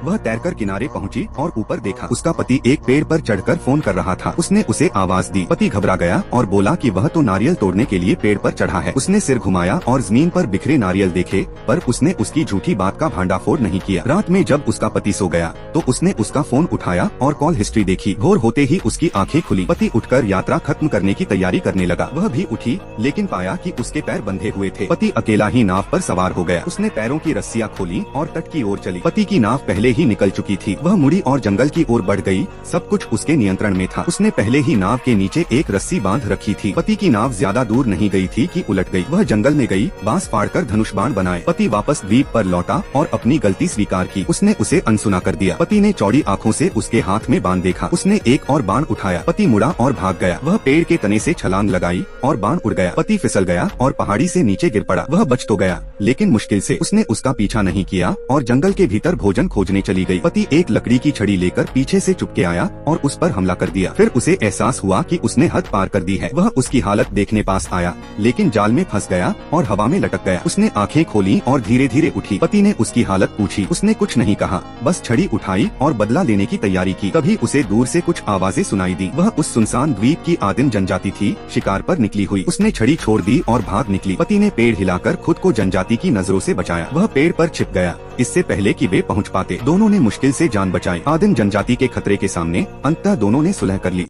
वह तैरकर किनारे पहुंची और ऊपर देखा। उसका पति एक पेड़ पर चढ़कर फोन कर रहा था। उसने उसे आवाज दी। पति घबरा गया और बोला कि वह तो नारियल तोड़ने के लिए पेड़ पर चढ़ा है। उसने सिर घुमाया और जमीन पर बिखरे नारियल देखे, पर उसने उसकी झूठी बात का भांडाफोड़ नहीं किया। रात में जब उसका पति सो गया तो उसने उसका फोन उठाया और कॉल हिस्ट्री देखी। भोर होते ही उसकी आंखें खुली। पति उठकर यात्रा खत्म करने की तैयारी करने लगा। वह भी उठी, लेकिन पाया कि उसके पैर बंधे हुए थे। पति अकेला ही नाव पर सवार हो गया। उसने पैरों की रस्सियां खोली और तट की ओर चली। पति की नाव पहले ही निकल चुकी थी। वह मुड़ी और जंगल की ओर बढ़ गई। सब कुछ उसके नियंत्रण में था। उसने पहले ही नाव के नीचे एक रस्सी बांध रखी थी। पति की नाव ज्यादा दूर नहीं गई थी कि उलट गई। वह जंगल में गई, बांस फाड़कर धनुष बाण बनाए। पति वापस द्वीप पर लौटा और अपनी गलती स्वीकार की। उसने उसे अनसुना कर दिया। पति ने चौड़ी आंखों से उसके हाथ में बाण देखा। उसने एक और बाण उठाया। पति मुड़ा और भाग गया। वह पेड़ के तने से छलांग लगाई और बाण उड़ गया। पति फिसल गया और पहाड़ी से नीचे गिर पड़ा। वह बच तो गया, लेकिन मुश्किल से। उसने उसका पीछा नहीं किया और जंगल के भीतर भोजन खोजने चली गई। पति एक लकड़ी की छड़ी लेकर पीछे से चुपके आया और उस पर हमला कर दिया। फिर उसे एहसास हुआ कि उसने हद पार कर दी है। वह उसकी हालत देखने पास आया, लेकिन जाल में फंस गया और हवा में लटक गया। उसने आंखें खोली और धीरे धीरे उठी। पति ने उसकी हालत पूछी। उसने कुछ नहीं कहा, बस छड़ी उठाई और बदला लेने की तैयारी की। तभी उसे दूर से कुछ आवाजें सुनाई दी। वह उस सुनसान द्वीप की आदिम जनजाति थी, शिकार पर निकली हुई। उसने छड़ी छोड़ दी और भाग निकली। पति ने पेड़ हिलाकर खुद को जनजाति की नजरों से बचाया। वह पेड़ पर छिप गया, इससे पहले कि वे पहुंच पाते। दोनों ने मुश्किल से जान बचाई। आदिम जनजाति के खतरे के सामने अंततः दोनों ने सुलह कर ली।